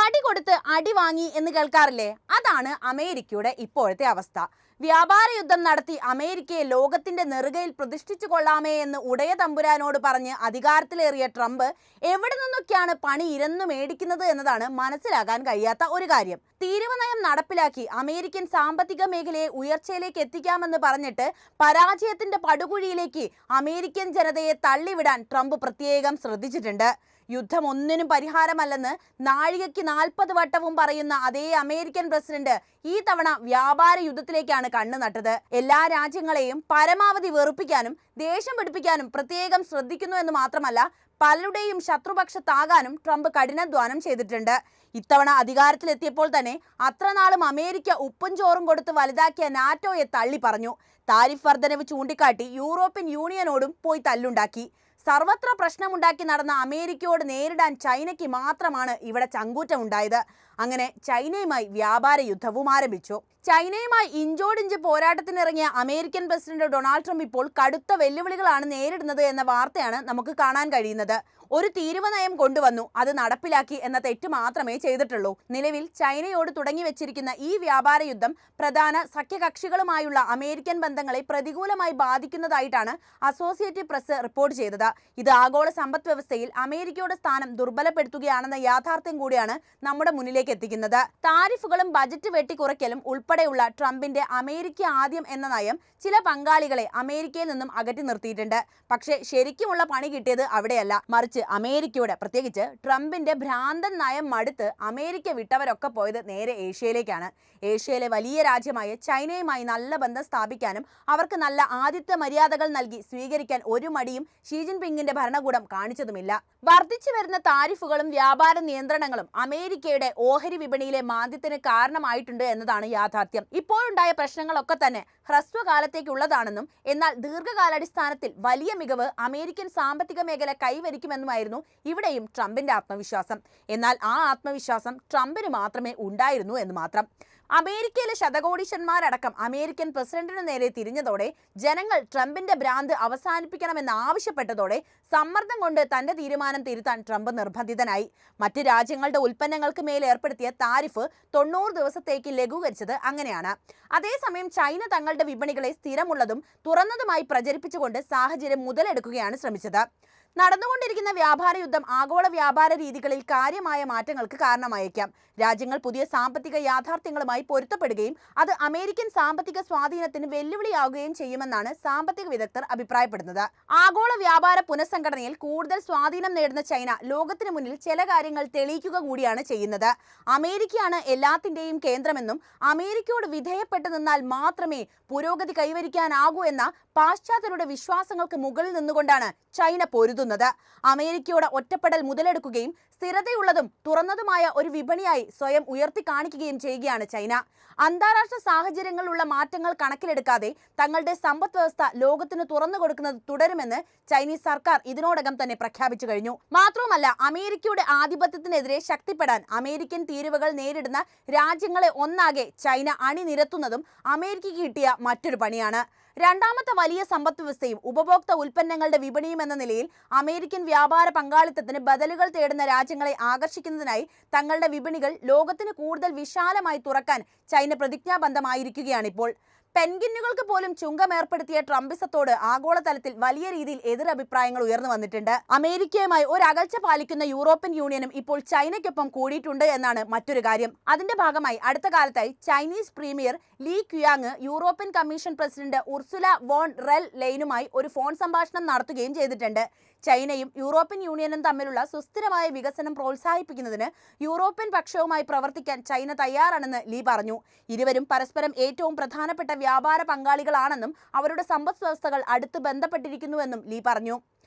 വടി കൊടുത്ത് അടി വാങ്ങി എന്ന് കേൾക്കാറില്ലേ? അതാണ് അമേരിക്കയുടെ ഇപ്പോഴത്തെ അവസ്ഥ. വ്യാപാര യുദ്ധം നടത്തി അമേരിക്കയെ ലോകത്തിന്റെ നെറുകയിൽ പ്രതിഷ്ഠിച്ചു കൊള്ളാമേ എന്ന് ഉടയ തമ്പുരാനോട് പറഞ്ഞ് അധികാരത്തിലേറിയ ട്രംപ് എവിടെ നിന്നൊക്കെയാണ് പണി ഇരന്നു മേടിക്കുന്നത് എന്നതാണ് മനസ്സിലാക്കാൻ കഴിയാത്ത ഒരു കാര്യം. തീരുവ നയം നടപ്പിലാക്കി അമേരിക്കൻ സാമ്പത്തിക മേഖലയെ ഉയർച്ചയിലേക്ക് എത്തിക്കാമെന്ന് പറഞ്ഞിട്ട് പരാജയത്തിന്റെ പടുകുഴിയിലേക്ക് അമേരിക്കൻ ജനതയെ തള്ളിവിടാൻ ട്രംപ് പ്രത്യേകം ശ്രദ്ധിച്ചിട്ടുണ്ട്. യുദ്ധം ഒന്നിനും പരിഹാരമല്ലെന്ന് നാഴികയ്ക്ക് 40 വട്ടവും പറയുന്ന അതേ അമേരിക്കൻ പ്രസിഡന്റ് ഈ തവണ വ്യാപാര യുദ്ധത്തിലേക്കാണ് കണ്ണു നട്ടത്. എല്ലാ രാജ്യങ്ങളെയും പരമാവധി വെറുപ്പിക്കാനും ദേഷ്യം പിടിപ്പിക്കാനും പ്രത്യേകം ശ്രദ്ധിക്കുന്നു എന്ന് മാത്രമല്ല, പലരുടെയും ശത്രുപക്ഷത്താകാനും ട്രംപ് കഠിനാധ്വാനം ചെയ്തിട്ടുണ്ട്. ഇത്തവണ അധികാരത്തിലെത്തിയപ്പോൾ തന്നെ അത്രനാളും അമേരിക്ക ഉപ്പും ചോറും കൊടുത്ത് വലുതാക്കിയ നാറ്റോയെ തള്ളി പറഞ്ഞു. താരിഫ് വർധനവ് ചൂണ്ടിക്കാട്ടി യൂറോപ്യൻ യൂണിയനോടും പോയി തല്ലുണ്ടാക്കി. സർവത്ര പ്രശ്നമുണ്ടാക്കി നടന്ന അമേരിക്കയോട് നേരിടാൻ ചൈനയ്ക്ക് മാത്രമാണ് ഇവിടെ ചങ്കൂറ്റം ഉണ്ടായത്. അങ്ങനെ ചൈനയുമായി വ്യാപാര യുദ്ധവും ആരംഭിച്ചു. ചൈനയുമായി ഇഞ്ചോടിഞ്ച് പോരാട്ടത്തിനിറങ്ങിയ അമേരിക്കൻ പ്രസിഡന്റ് ഡൊണാൾഡ് ട്രംപ് ഇപ്പോൾ കടുത്ത വെല്ലുവിളികളാണ് നേരിടുന്നത് എന്ന വാർത്തയാണ് നമുക്ക് കാണാൻ കഴിയുന്നത്. ഒരു തീരുവ നയം കൊണ്ടുവന്നു, അത് നടപ്പിലാക്കി എന്ന തെറ്റ് മാത്രമേ ചെയ്തിട്ടുള്ളൂ. നിലവിൽ ചൈനയോട് തുടങ്ങി വെച്ചിരിക്കുന്ന ഈ വ്യാപാര യുദ്ധം പ്രധാന സഖ്യകക്ഷികളുമായുള്ള അമേരിക്കൻ ബന്ധങ്ങളെ പ്രതികൂലമായി ബാധിക്കുന്നതായിട്ടാണ് അസോസിയേറ്റഡ് പ്രസ് റിപ്പോർട്ട് ചെയ്തത്. ഇത് ആഗോള സമ്പദ് വ്യവസ്ഥയിൽ അമേരിക്കയുടെ സ്ഥാനം ദുർബലപ്പെടുത്തുകയാണെന്ന യാഥാർത്ഥ്യം കൂടിയാണ് നമ്മുടെ മുന്നിലേക്ക് എത്തിക്കുന്നത്. താരിഫുകളും ബജറ്റ് വെട്ടിക്കുറയ്ക്കലും ഉൾപ്പെടെയുള്ള ട്രംപിന്റെ അമേരിക്ക ആദ്യം എന്ന നയം ചില പങ്കാളികളെ അമേരിക്കയിൽ നിന്നും അകറ്റി നിർത്തിയിട്ടുണ്ട്. പക്ഷേ ശരിക്കുമുള്ള പണി കിട്ടിയത് അവിടെയല്ല, മറിച്ച് അമേരിക്കയുടെ, പ്രത്യേകിച്ച് ട്രംപിന്റെ ഭ്രാന്തൻ നയം മടുത്ത് അമേരിക്ക വിട്ടവരൊക്കെ പോയത് നേരെ ഏഷ്യയിലേക്കാണ്. ഏഷ്യയിലെ വലിയ രാജ്യമായ ചൈനയുമായി നല്ല ബന്ധം സ്ഥാപിക്കാനും അവർക്ക് നല്ല ആതിഥ്യ മര്യാദകൾ നൽകി സ്വീകരിക്കാൻ ഒരു മടിയും ഷീ ജിൻപിങ്ങിന്റെ ഭരണകൂടം കാണിച്ചതുമില്ല. വർദ്ധിച്ചു വരുന്ന താരിഫുകളും വ്യാപാര നിയന്ത്രണങ്ങളും അമേരിക്കയുടെ ഓഹരി വിപണിയിലെ മാന്ദ്യത്തിന് കാരണമായിട്ടുണ്ട് എന്നതാണ് യാഥാർത്ഥ്യം. ഇപ്പോഴുണ്ടായ പ്രശ്നങ്ങളൊക്കെ തന്നെ ഹ്രസ്വകാലത്തേക്കുള്ളതാണെന്നും എന്നാൽ ദീർഘകാലാടിസ്ഥാനത്തിൽ വലിയ മികവ് അമേരിക്കൻ സാമ്പത്തിക മേഖല കൈവരിക്കുമെന്നുമായിരുന്നു ഇവിടെയും ട്രംപിന്റെ ആത്മവിശ്വാസം. എന്നാൽ ആ ആത്മവിശ്വാസം ട്രംപിന് മാത്രമേ ഉണ്ടായിരുന്നു എന്ന് മാത്രം. അമേരിക്കയിലെ ശതകോടീശ്വരന്മാരടക്കം അമേരിക്കൻ പ്രസിഡന്റിന് നേരെ തിരിഞ്ഞതോടെ ജനങ്ങൾ ട്രംപിന്റെ ഭ്രാന്ത് അവസാനിപ്പിക്കണമെന്ന് ആവശ്യപ്പെട്ടതോടെ സമ്മർദ്ദം കൊണ്ട് തന്റെ തീരുമാനം തിരുത്താൻ ട്രംപ് നിർബന്ധിതനായി. മറ്റ് രാജ്യങ്ങളുടെ ഉൽപ്പന്നങ്ങൾക്ക് മേൽ ഏർപ്പെടുത്തിയ താരിഫ് 90 ദിവസത്തേക്ക് ലഘൂകരിച്ചത് അങ്ങനെയാണ്. അതേസമയം ചൈന തങ്ങളുടെ വിപണികളെ സ്ഥിരമുള്ളതും തുറന്നതുമായി പ്രചരിപ്പിച്ചുകൊണ്ട് സാഹചര്യം മുതലെടുക്കുകയാണ് ശ്രമിച്ചത്. നടന്നുകൊണ്ടിരിക്കുന്ന വ്യാപാര യുദ്ധം ആഗോള വ്യാപാര രീതികളിൽ കാര്യമായ മാറ്റങ്ങൾക്ക് കാരണമായേക്കാം. രാജ്യങ്ങൾ പുതിയ സാമ്പത്തിക യാഥാർത്ഥ്യങ്ങളുമായി പൊരുത്തപ്പെടുകയും അത് അമേരിക്കൻ സാമ്പത്തിക സ്വാധീനത്തിന് വെല്ലുവിളിയാവുകയും ചെയ്യുമെന്നാണ് സാമ്പത്തിക വിദഗ്ധർ അഭിപ്രായപ്പെടുന്നത്. ആഗോള വ്യാപാര പുനഃസംഘടനയിൽ കൂടുതൽ സ്വാധീനം നേടുന്ന ചൈന ലോകത്തിന് മുന്നിൽ ചില കാര്യങ്ങൾ തെളിയിക്കുക കൂടിയാണ് ചെയ്യുന്നത്. അമേരിക്കയാണ് എല്ലാത്തിന്റെയും കേന്ദ്രമെന്നും അമേരിക്കയോട് വിധേയപ്പെട്ടു നിന്നാൽ മാത്രമേ പുരോഗതി കൈവരിക്കാനാകൂ എന്ന പാശ്ചാത്യരുടെ വിശ്വാസങ്ങൾക്ക് മുകളിൽ നിന്നുകൊണ്ടാണ് ചൈന പൊരുതുന്നത്. അമേരിക്കയുടെ ഒറ്റപ്പെടൽ മുതലെടുക്കുകയും സ്ഥിരതയുള്ളതും തുറന്നതുമായ ഒരു വിപണിയായി സ്വയം ഉയർത്തി കാണിക്കുകയും ചെയ്യുകയാണ് ചൈന. അന്താരാഷ്ട്ര സാഹചര്യങ്ങളിലുള്ള മാറ്റങ്ങൾ കണക്കിലെടുക്കാതെ തങ്ങളുടെ സമ്പദ് വ്യവസ്ഥ ലോകത്തിന് തുറന്നു കൊടുക്കുന്നത് തുടരുമെന്ന് ചൈനീസ് സർക്കാർ ഇതിനോടകം തന്നെ പ്രഖ്യാപിച്ചു കഴിഞ്ഞു. മാത്രവുമല്ല, അമേരിക്കയുടെ ആധിപത്യത്തിനെതിരെ ശക്തിപ്പെടാൻ അമേരിക്കൻ തീരുവകൾ നേരിടുന്ന രാജ്യങ്ങളെ ഒന്നാകെ ചൈന അണിനിരത്തുന്നതും അമേരിക്കയ്ക്ക് കിട്ടിയ മറ്റൊരു പണിയാണ്. രണ്ടാമത്തെ വലിയ സമ്പദ് വ്യവസ്ഥയും ഉപഭോക്തൃ ഉൽപ്പന്നങ്ങളുടെ വിപണിയും എന്ന നിലയിൽ അമേരിക്കൻ വ്യാപാര പങ്കാളിത്തത്തിന് ബദലുകൾ തേടുന്ന രാജ്യങ്ങളെ ആകർഷിക്കുന്നതിനായി തങ്ങളുടെ വിപണികൾ ലോകത്തിന് കൂടുതൽ വിശാലമായി തുറക്കാൻ ചൈന പ്രതിജ്ഞാബദ്ധമായിരിക്കുകയാണിപ്പോൾ. പെൻഗിന്നുകൾക്ക് പോലും ചുങ്കം ഏർപ്പെടുത്തിയ ട്രംപിസത്തോട് ആഗോളതലത്തിൽ വലിയ രീതിയിൽ എതിരഭിപ്രായങ്ങൾ ഉയർന്നു വന്നിട്ടുണ്ട്. അമേരിക്കയുമായി ഒരു അകൽച്ച പാലിക്കുന്ന യൂറോപ്യൻ യൂണിയനും ഇപ്പോൾ ചൈനയ്ക്കൊപ്പം കൂടിയിട്ടുണ്ട് എന്നാണ് മറ്റൊരു കാര്യം. അതിന്റെ ഭാഗമായി അടുത്ത കാലത്തായി Chinese premier Li Qiang European commission president Ursula von റെൽ ലെയ്നുമായി ഒരു ഫോൺ സംഭാഷണം നടത്തുകയും ചെയ്തിട്ടുണ്ട്. ചൈനയും യൂറോപ്യൻ യൂണിയനും തമ്മിലുള്ള സുസ്ഥിരമായ വികസനം പ്രോത്സാഹിപ്പിക്കുന്നതിന് യൂറോപ്യൻ പക്ഷവുമായി പ്രവർത്തിക്കാൻ ചൈന തയ്യാറാണെന്ന് ലീ പറഞ്ഞു. ഇരുവരും പരസ്പരം ഏറ്റവും പ്രധാനപ്പെട്ട വ്യാപാര പങ്കാളികളാണെന്നും അവരുടെ സമ്പദ് വ്യവസ്ഥകൾ അടുത്ത് ബന്ധപ്പെട്ടിരിക്കുന്നുവെന്നും ലീ പറഞ്ഞു.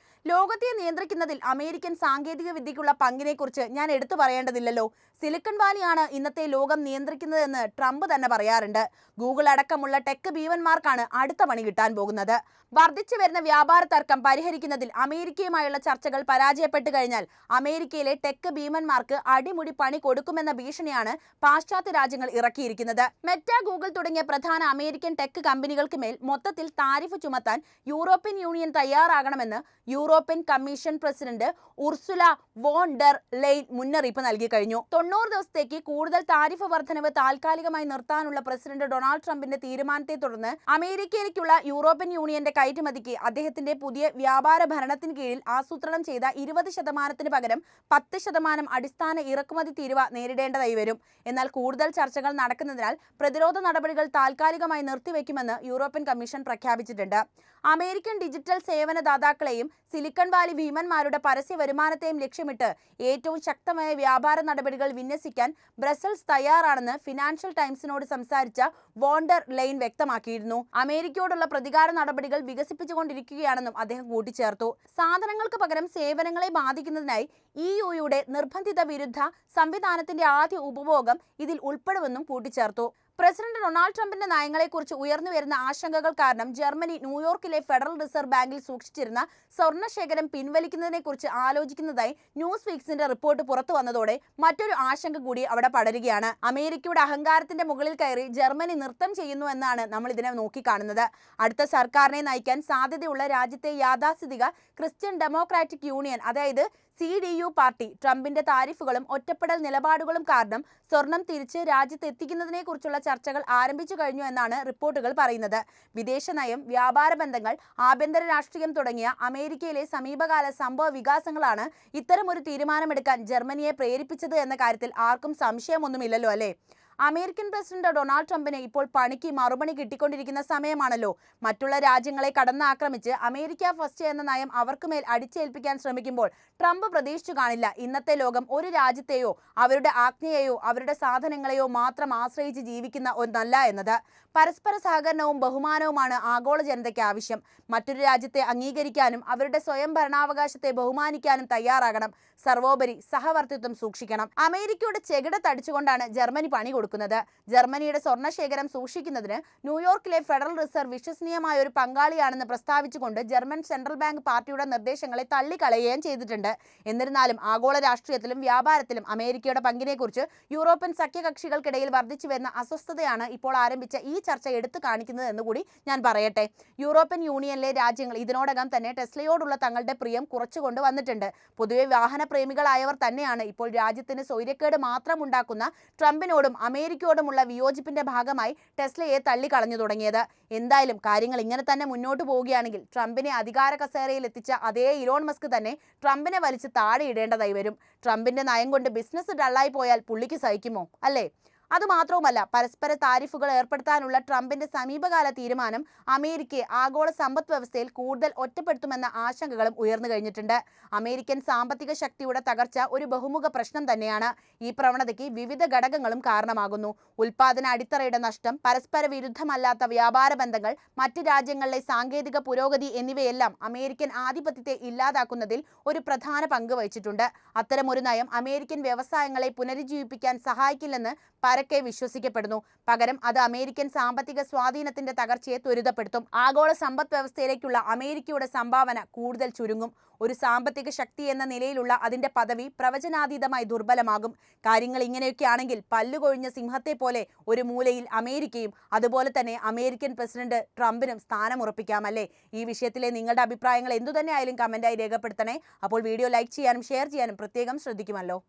ലോകത്തെ നിയന്ത്രിക്കുന്നതിൽ അമേരിക്കൻ സാങ്കേതിക വിദ്യയ്ക്കുള്ള പങ്കിനെക്കുറിച്ച് ഞാൻ എടുത്തു പറയേണ്ടതില്ലല്ലോ. സിലിക്കൺ വാലിയാണ് ഇന്നത്തെ ലോകം നിയന്ത്രിക്കുന്നതെന്ന് ട്രംപ് തന്നെ പറയാറുണ്ട്. ഗൂഗിൾ അടക്കമുള്ള ടെക് ഭീമന്മാർക്കാണ് അടുത്ത പണി കിട്ടാൻ പോകുന്നത്. വർദ്ധിച്ചു വരുന്ന വ്യാപാര തർക്കം പരിഹരിക്കുന്നതിൽ അമേരിക്കയുമായുള്ള ചർച്ചകൾ പരാജയപ്പെട്ടു കഴിഞ്ഞാൽ അമേരിക്കയിലെ ടെക് ഭീമന്മാർക്ക് അടിമുടി പണി കൊടുക്കുമെന്ന ഭീഷണിയാണ് പാശ്ചാത്യ രാജ്യങ്ങൾ ഇറക്കിയിരിക്കുന്നത്. മെറ്റ, ഗൂഗിൾ തുടങ്ങിയ പ്രധാന അമേരിക്കൻ ടെക് കമ്പനികൾക്ക് മേൽ മൊത്തത്തിൽ താരിഫ് ചുമത്താൻ യൂറോപ്യൻ യൂണിയൻ തയ്യാറാകണമെന്ന് European commission president Ursula von der Leyen മുന്നറിയിപ്പ് നൽകി കഴിഞ്ഞു. 90 ദിവസത്തേക്ക് കൂടുതൽ താരിഫ് വർധനവ് താൽക്കാലികമായി നിർത്താനുള്ള പ്രസിഡന്റ് ഡൊണാൾഡ് ട്രംപിന്റെ തീരുമാനത്തെ തുടർന്ന് അമേരിക്കയിലേക്കുള്ള യൂറോപ്യൻ യൂണിയന്റെ കയറ്റുമതിക്ക് അദ്ദേഹത്തിന്റെ പുതിയ വ്യാപാര ഭരണത്തിന് കീഴിൽ ആസൂത്രണം ചെയ്ത 20% പകരം 10% അടിസ്ഥാന ഇറക്കുമതി തീരുവ നേരിടേണ്ടതായി വരും. എന്നാൽ കൂടുതൽ ചർച്ചകൾ നടക്കുന്നതിനാൽ പ്രതിരോധ നടപടികൾ താൽക്കാലികമായി നിർത്തിവെക്കുമെന്ന് യൂറോപ്യൻ കമ്മീഷൻ പ്രഖ്യാപിച്ചിട്ടുണ്ട്. അമേരിക്കൻ ഡിജിറ്റൽ സേവന ദാതാക്കളെയും സിലിക്കൺ വാലി ഭീമന്മാരുടെ പരസ്യ വരുമാനത്തെയും ലക്ഷ്യമിട്ട് ഏറ്റവും ശക്തമായ വ്യാപാര നടപടികൾ വിന്യസിക്കാൻ ബ്രസൽസ് തയ്യാറാണെന്ന് ഫിനാൻഷ്യൽ ടൈംസിനോട് സംസാരിച്ച വോൺ ഡെർ ലെയ്ൻ വ്യക്തമാക്കിയിരുന്നു. അമേരിക്കയോടുള്ള പ്രതികാര നടപടികൾ വികസിപ്പിച്ചുകൊണ്ടിരിക്കുകയാണെന്നും അദ്ദേഹം കൂട്ടിച്ചേർത്തു. സാധനങ്ങൾക്ക് പകരം സേവനങ്ങളെ ബാധിക്കുന്നതിനായി EUയുടെ നിർബന്ധിത വിരുദ്ധ സംവിധാനത്തിന്റെ ആദ്യ ഉപഭോഗം ഇതിൽ ഉൾപ്പെടുമെന്നും കൂട്ടിച്ചേർത്തു. പ്രസിഡന്റ് ഡൊണാൾഡ് ട്രംപിന്റെ നയങ്ങളെക്കുറിച്ച് ഉയർന്നുവരുന്ന ആശങ്കകൾ കാരണം ജർമ്മനി ന്യൂയോർക്കിലെ ഫെഡറൽ റിസർവ് ബാങ്കിൽ സൂക്ഷിച്ചിരുന്ന സ്വർണ്ണശേഖരം പിൻവലിക്കുന്നതിനെക്കുറിച്ച് ആലോചിക്കുന്നതായി ന്യൂസ് വീക്സിന്റെ റിപ്പോർട്ട് പുറത്തു വന്നതോടെ മറ്റൊരു ആശങ്ക കൂടി അവിടെ പടരുകയാണ്. അമേരിക്കയുടെ അഹങ്കാരത്തിന്റെ മുകളിൽ കയറി ജർമ്മനി നൃത്തം ചെയ്യുന്നു എന്നാണ് നമ്മൾ ഇതിനെ നോക്കിക്കാണുന്നത്. അടുത്ത സർക്കാരിനെ നയിക്കാൻ സാധ്യതയുള്ള രാജ്യത്തെ യാഥാസ്ഥിതിക ക്രിസ്ത്യൻ ഡെമോക്രാറ്റിക് യൂണിയൻ, അതായത് CDU പാർട്ടി, ട്രംപിന്റെ താരിഫുകളും ഒറ്റപ്പെടൽ നിലപാടുകളും കാരണം സ്വർണം തിരിച്ച് രാജ്യത്ത് എത്തിക്കുന്നതിനെക്കുറിച്ചുള്ള ചർച്ചകൾ ആരംഭിച്ചു കഴിഞ്ഞു എന്നാണ് റിപ്പോർട്ടുകൾ പറയുന്നത്. വിദേശ നയം, വ്യാപാര ബന്ധങ്ങൾ, ആഭ്യന്തര രാഷ്ട്രീയം തുടങ്ങിയ അമേരിക്കയിലെ സമീപകാല സംഭവ വികാസങ്ങളാണ് ഇത്തരമൊരു തീരുമാനമെടുക്കാൻ ജർമ്മനിയെ പ്രേരിപ്പിച്ചത് എന്ന കാര്യത്തിൽ ആർക്കും സംശയമൊന്നുമില്ലല്ലോ അല്ലേ? അമേരിക്കൻ പ്രസിഡന്റ് ഡൊണാൾഡ് ട്രംപിന് ഇപ്പോൾ പണിക്ക് മറുപണി കിട്ടിക്കൊണ്ടിരിക്കുന്ന സമയമാണല്ലോ. മറ്റുള്ള രാജ്യങ്ങളെ കടന്നാക്രമിച്ച് അമേരിക്ക ഫസ്റ്റ് എന്ന നയം അവർക്കുമേൽ അടിച്ചേൽപ്പിക്കാൻ ശ്രമിക്കുമ്പോൾ ട്രംപ് പ്രതീക്ഷിച്ചു കാണില്ല ഇന്നത്തെ ലോകം ഒരു രാജ്യത്തെയോ അവരുടെ ആജ്ഞയെയോ അവരുടെ സാധനങ്ങളെയോ മാത്രം ആശ്രയിച്ച് ജീവിക്കുന്ന ഒന്നല്ല എന്നത്. പരസ്പര സഹകരണവും ബഹുമാനവുമാണ് ആഗോള ജനതയ്ക്ക് ആവശ്യം. മറ്റൊരു രാജ്യത്തെ അംഗീകരിക്കാനും അവരുടെ സ്വയം ഭരണാവകാശത്തെ ബഹുമാനിക്കാനും തയ്യാറാകണം. സർവോപരി സഹവർത്തിത്വം സൂക്ഷിക്കണം. അമേരിക്കയുടെ ചെകിട തടിച്ചുകൊണ്ടാണ് ജർമ്മനി പണി കൊടുക്കുന്നത്. ജർമ്മനിയുടെ സ്വർണ്ണശേഖരം സൂക്ഷിക്കുന്നതിന് ന്യൂയോർക്കിലെ ഫെഡറൽ റിസർവ് വിശ്വസനീയമായ ഒരു പങ്കാളിയാണെന്ന് പ്രസ്താവിച്ചുകൊണ്ട് ജർമ്മൻ സെൻട്രൽ ബാങ്ക് പാർട്ടിയുടെ നിർദ്ദേശങ്ങളെ തള്ളിക്കളയുകയും ചെയ്തിട്ടുണ്ട്. എന്നിരുന്നാലും ആഗോള രാഷ്ട്രീയത്തിലും വ്യാപാരത്തിലും അമേരിക്കയുടെ പങ്കിനെക്കുറിച്ച് യൂറോപ്യൻ സഖ്യകക്ഷികൾക്കിടയിൽ വർദ്ധിച്ചു വരുന്ന അസ്വസ്ഥതയാണ് ഇപ്പോൾ ആരംഭിച്ച ഈ ചർച്ച എടുത്തു കാണിക്കുന്നത് എന്നുകൂടി ഞാൻ പറയട്ടെ. യൂറോപ്യൻ യൂണിയനിലെ രാജ്യങ്ങൾ ഇതിനോടകം തന്നെ ടെസ്ലയോടുള്ള തങ്ങളുടെ പ്രിയം കുറച്ചുകൊണ്ട് വന്നിട്ടുണ്ട്. പൊതുവെ വാഹന പ്രേമികളായവർ തന്നെയാണ് ഇപ്പോൾ രാജ്യത്തിന് സ്വൈര്യക്കേട് മാത്രം ഉണ്ടാക്കുന്ന ട്രംപിനോടും അമേരിക്കയോടുമുള്ള വിയോജിപ്പിന്റെ ഭാഗമായി ടെസ്ലയെ തള്ളിക്കളഞ്ഞു തുടങ്ങിയത്. എന്തായാലും കാര്യങ്ങൾ ഇങ്ങനെ തന്നെ മുന്നോട്ട് പോവുകയാണെങ്കിൽ ട്രംപിനെ അധികാര കസേരയിൽ എത്തിച്ച അതേ ഇലോൺ മസ്ക് തന്നെ ട്രംപിനെ വലിച്ച് താഴെയിടേണ്ടതായി വരും. ട്രംപിന്റെ നയം കൊണ്ട് ബിസിനസ് ഡള്ളായി പോയാൽ പുള്ളിക്ക് സഹിക്കുമോ അല്ലേ? അതുമാത്രവുമല്ല, പരസ്പര താരിഫുകൾ ഏർപ്പെടുത്താനുള്ള ട്രംപിന്റെ സമീപകാല തീരുമാനം അമേരിക്കയെ ആഗോള സമ്പദ് വ്യവസ്ഥയിൽ കൂടുതൽ ഒറ്റപ്പെടുത്തുമെന്ന ആശങ്കകളും ഉയർന്നു കഴിഞ്ഞിട്ടുണ്ട്. അമേരിക്കൻ സാമ്പത്തിക ശക്തിയുടെ തകർച്ച ഒരു ബഹുമുഖ പ്രശ്നം തന്നെയാണ്. ഈ പ്രവണതയ്ക്ക് വിവിധ ഘടകങ്ങളും കാരണമാകുന്നു. ഉൽപാദന അടിത്തറയുടെ നഷ്ടം, പരസ്പര വിരുദ്ധമല്ലാത്ത വ്യാപാര ബന്ധങ്ങൾ, മറ്റ് രാജ്യങ്ങളിലെ സാങ്കേതിക പുരോഗതി എന്നിവയെല്ലാം അമേരിക്കൻ ആധിപത്യത്തെ ഇല്ലാതാക്കുന്നതിൽ ഒരു പ്രധാന പങ്ക് വഹിച്ചിട്ടുണ്ട്. അത്തരമൊരു നയം അമേരിക്കൻ വ്യവസായങ്ങളെ പുനരുജ്ജീവിപ്പിക്കാൻ സഹായിക്കില്ലെന്ന് പരക്കെ വിശ്വസിക്കപ്പെടുന്നു. പകരം അത് അമേരിക്കൻ സാമ്പത്തിക സ്വാധീനത്തിന്റെ തകർച്ചയെ ത്വരിതപ്പെടുത്തും. ആഗോള സമ്പദ് വ്യവസ്ഥയിലേക്കുള്ള അമേരിക്കയുടെ സംഭാവന കൂടുതൽ ചുരുങ്ങും. ഒരു സാമ്പത്തിക ശക്തി എന്ന നിലയിലുള്ള അതിന്റെ പദവി പ്രവചനാതീതമായി ദുർബലമാകും. കാര്യങ്ങൾ ഇങ്ങനെയൊക്കെയാണെങ്കിൽ പല്ലുകൊഴിഞ്ഞ സിംഹത്തെ പോലെ ഒരു മൂലയിൽ അമേരിക്കയും അതുപോലെ തന്നെ അമേരിക്കൻ പ്രസിഡന്റ് ട്രംപിനും സ്ഥാനമുറപ്പിക്കാമല്ലേ? ഈ വിഷയത്തിലെ നിങ്ങളുടെ അഭിപ്രായങ്ങൾ എന്തുതന്നെയായാലും കമന്റായി രേഖപ്പെടുത്തണേ. അപ്പോൾ വീഡിയോ ലൈക്ക് ചെയ്യാനും ഷെയർ ചെയ്യാനും പ്രത്യേകം ശ്രദ്ധിക്കുമല്ലോ.